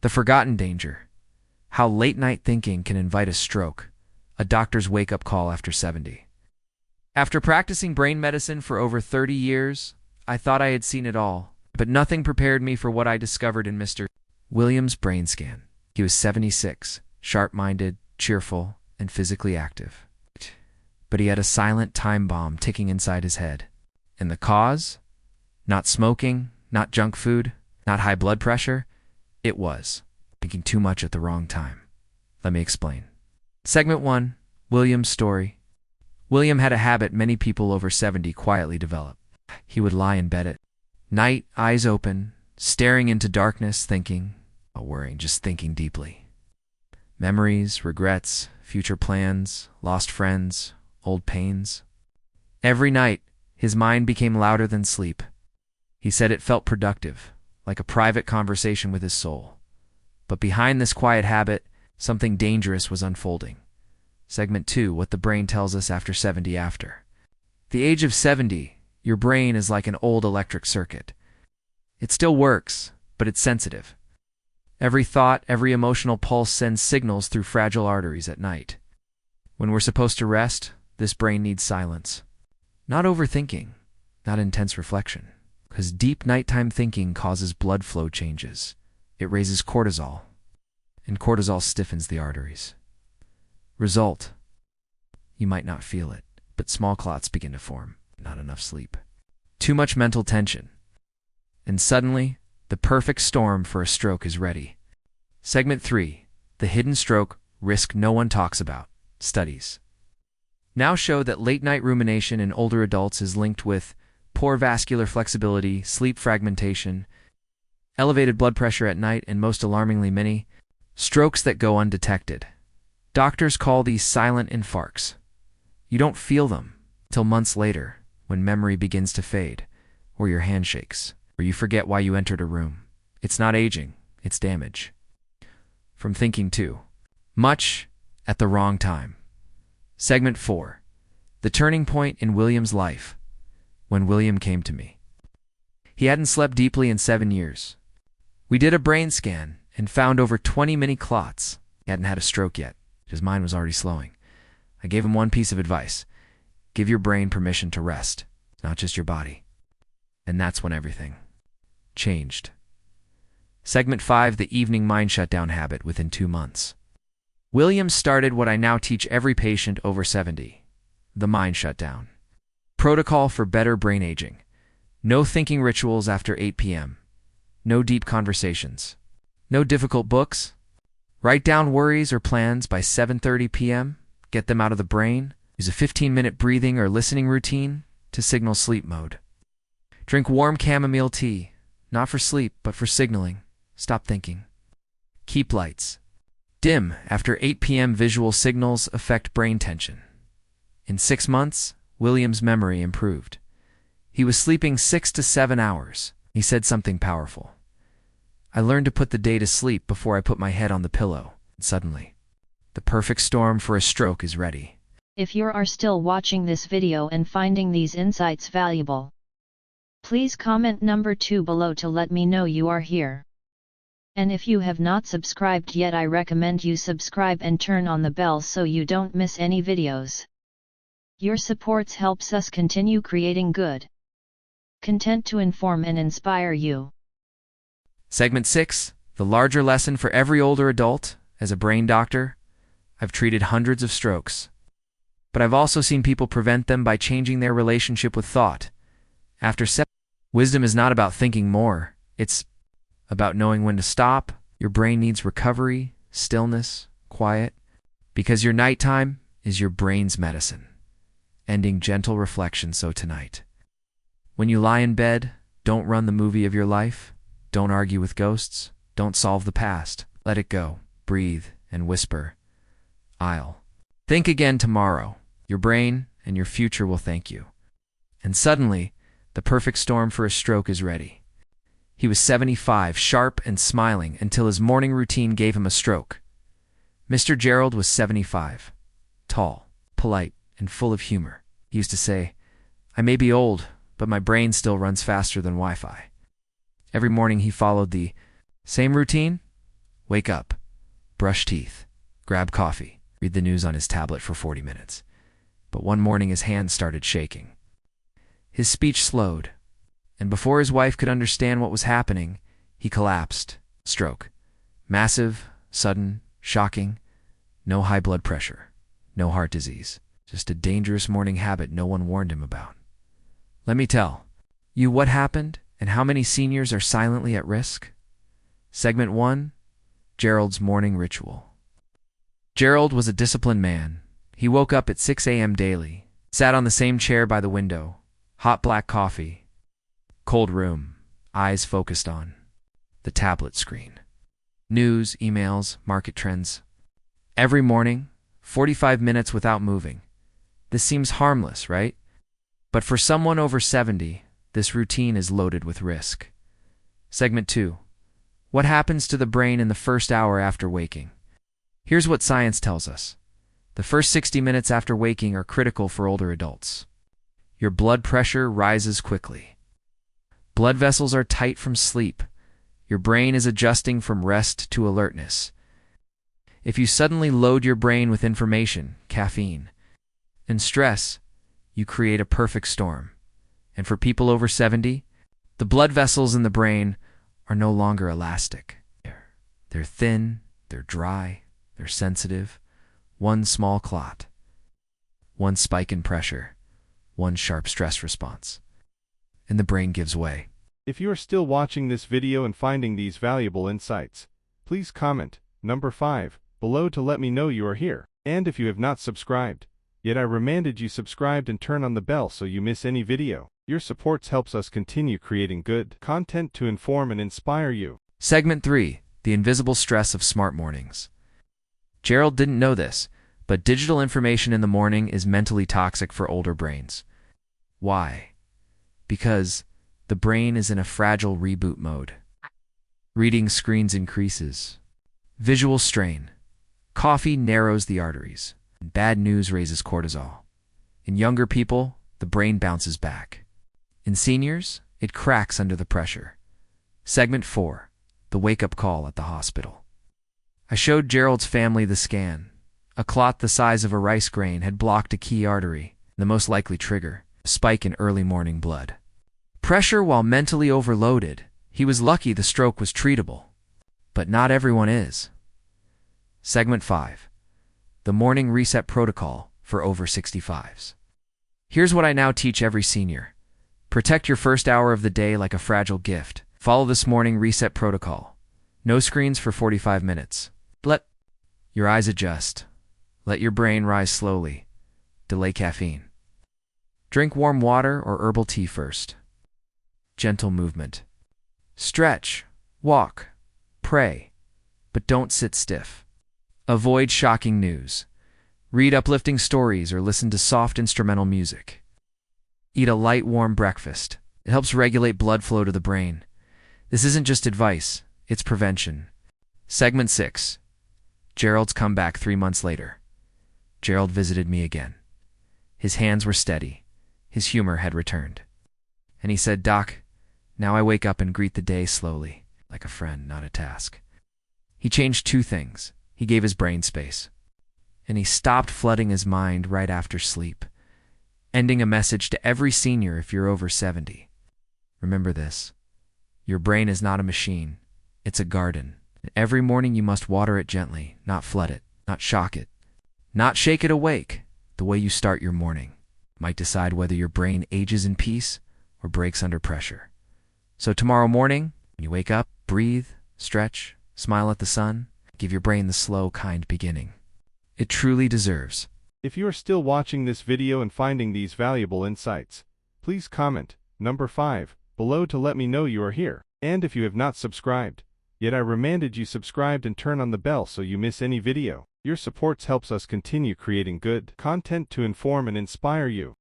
The forgotten danger. How late-night thinking can invite a stroke. A doctor's wake-up call after 70. After practicing brain medicine for over 30 years, I thought I had seen it all, but nothing prepared me for what I discovered in Mr. Williams' brain scan. He was 76, sharp-minded, cheerful, and physically active. But he had a silent time bomb ticking inside his head. And the cause? Not smoking, not junk food, not high blood pressure. It was thinking too much at the wrong time. Let me explain. Segment 1. William's story. William had a habit many people over 70 quietly develop. He would lie in bed at night, eyes open, staring into darkness, thinking, not worrying, just thinking deeply. Memories, regrets, future plans, lost friends, old pains. Every night, his mind became louder than sleep. He said it felt productive, like a private conversation with his soul. But behind this quiet habit, something dangerous was unfolding. Segment 2, what the brain tells us after 70 after. The age of 70, your brain is like an old electric circuit. It still works, but it's sensitive. Every thought, every emotional pulse sends signals through fragile arteries at night. When we're supposed to rest, this brain needs silence. Not overthinking, not intense reflection. Because deep nighttime thinking causes blood flow changes. It raises cortisol, and cortisol stiffens the arteries. Result: you might not feel it, but small clots begin to form. Not enough sleep. Too much mental tension. And suddenly, the perfect storm for a stroke is ready. Segment 3. The hidden stroke risk no one talks about. Studies now show that late-night rumination in older adults is linked with poor vascular flexibility, sleep fragmentation, elevated blood pressure at night, and most alarmingly many strokes that go undetected. Doctors call these silent infarcts. You don't feel them till months later, when memory begins to fade, or your hand shakes, or you forget why you entered a room. It's not aging, it's damage. From thinking too much at the wrong time. Segment 4. The turning point in William's life. When William came to me. He hadn't slept deeply in 7 years. We did a brain scan and found over 20 mini clots. He hadn't had a stroke yet. His mind was already slowing. I gave him one piece of advice. Give your brain permission to rest, not just your body. And that's when everything changed. Segment 5. The evening mind shutdown habit within 2 months. William started what I now teach every patient over 70. The mind shutdown. Protocol for better brain aging. No thinking rituals after 8 p.m. No deep conversations. No difficult books. Write down worries or plans by 7:30 p.m. Get them out of the brain. Use a 15-minute breathing or listening routine to signal sleep mode. Drink warm chamomile tea, not for sleep, but for signaling. Stop thinking. Keep lights dim after 8 p.m. Visual signals affect brain tension. In 6 months, William's memory improved. He was sleeping 6 to 7 hours. He said something powerful. I learned to put the day to sleep before I put my head on the pillow. Suddenly, the perfect storm for a stroke is ready. If you are still watching this video and finding these insights valuable, please comment number 2 below to let me know you are here. And if you have not subscribed yet, I recommend you subscribe and turn on the bell so you don't miss any videos. Your supports helps us continue creating good content to inform and inspire you. Segment 6. The larger lesson for every older adult. As a brain doctor, I've treated hundreds of strokes. But I've also seen people prevent them by changing their relationship with thought. After 7, wisdom is not about thinking more. It's about knowing when to stop. Your brain needs recovery, stillness, quiet. Because your nighttime is your brain's medicine. Ending gentle reflection. So tonight, when you lie in bed, don't run the movie of your life. Don't argue with ghosts. Don't solve the past. Let it go. Breathe and whisper, I'll think again tomorrow. Your brain and your future will thank you. And suddenly, the perfect storm for a stroke is ready. He was 75, sharp and smiling, until his morning routine gave him a stroke. Mr. Gerald was 75, tall, polite, and full of humor. He used to say, I may be old, but my brain still runs faster than Wi-Fi. Every morning he followed the same routine, Wake up, brush teeth, grab coffee, read the news on his tablet for 40 minutes. But one morning his hands started shaking. His speech slowed, and before his wife could understand what was happening, he collapsed. Stroke. Massive, sudden, shocking. No high blood pressure. No heart disease. Just a dangerous morning habit no one warned him about. Let me tell you what happened and how many seniors are silently at risk. Segment 1. Gerald's morning ritual. Gerald was a disciplined man. He woke up at 6 a.m. daily, sat on the same chair by the window, hot black coffee, cold room, eyes focused on the tablet screen. News, emails, market trends. Every morning, 45 minutes without moving. This seems harmless, right? But for someone over 70, this routine is loaded with risk. Segment 2. What happens to the brain in the first hour after waking? Here's what science tells us. The first 60 minutes after waking are critical for older adults. Your blood pressure rises quickly. Blood vessels are tight from sleep. Your brain is adjusting from rest to alertness. If you suddenly load your brain with information, caffeine, and stress, you create a perfect storm. And for people over 70, the blood vessels in the brain are no longer elastic. They're thin, they're dry, they're sensitive. One small clot, one spike in pressure, one sharp stress response, and the brain gives way. If you are still watching this video and finding these valuable insights, please comment number 5 below to let me know you are here. And if you have not subscribed yet, I remanded you subscribed and turn on the bell so you miss any video. Your support helps us continue creating good content to inform and inspire you. Segment 3. The invisible stress of smart mornings. Gerald didn't know this, but digital information in the morning is mentally toxic for older brains. Why? Because the brain is in a fragile reboot mode. Reading screens increases. Visual strain. Coffee narrows the arteries. Bad news raises cortisol. In younger people, the brain bounces back. In seniors, it cracks under the pressure. Segment 4. The wake-up call at the hospital. I showed Gerald's family the scan. A clot the size of a rice grain had blocked a key artery, the most likely trigger, a spike in early morning blood. Pressure while mentally overloaded. He was lucky the stroke was treatable. But not everyone is. Segment 5. The morning reset protocol for over 65s. Here's what I now teach every senior. Protect your first hour of the day like a fragile gift. Follow this morning reset protocol. No screens for 45 minutes. Let your eyes adjust. Let your brain rise slowly. Delay caffeine. Drink warm water or herbal tea first. Gentle movement. Stretch, walk, pray, but don't sit stiff. Avoid shocking news. Read uplifting stories or listen to soft instrumental music. Eat a light, warm breakfast. It helps regulate blood flow to the brain. This isn't just advice, it's prevention. Segment 6. Gerald's comeback 3 months later. Gerald visited me again. His hands were steady. His humor had returned. And he said, "Doc, now I wake up and greet the day slowly, like a friend, not a task." He changed 2 things. He gave his brain space. And he stopped flooding his mind right after sleep, ending a message to every senior if you're over 70. Remember this. Your brain is not a machine. It's a garden. And every morning you must water it gently, not flood it, not shock it, not shake it awake. The way you start your morning might decide whether your brain ages in peace or breaks under pressure. So tomorrow morning, when you wake up, breathe, stretch, smile at the sun, give your brain the slow, kind beginning it truly deserves. If you are still watching this video and finding these valuable insights, please comment number 5 below to let me know you are here. And if you have not subscribed yet, I remanded you subscribed and turn on the bell so you miss any video. Your support helps us continue creating good content to inform and inspire you.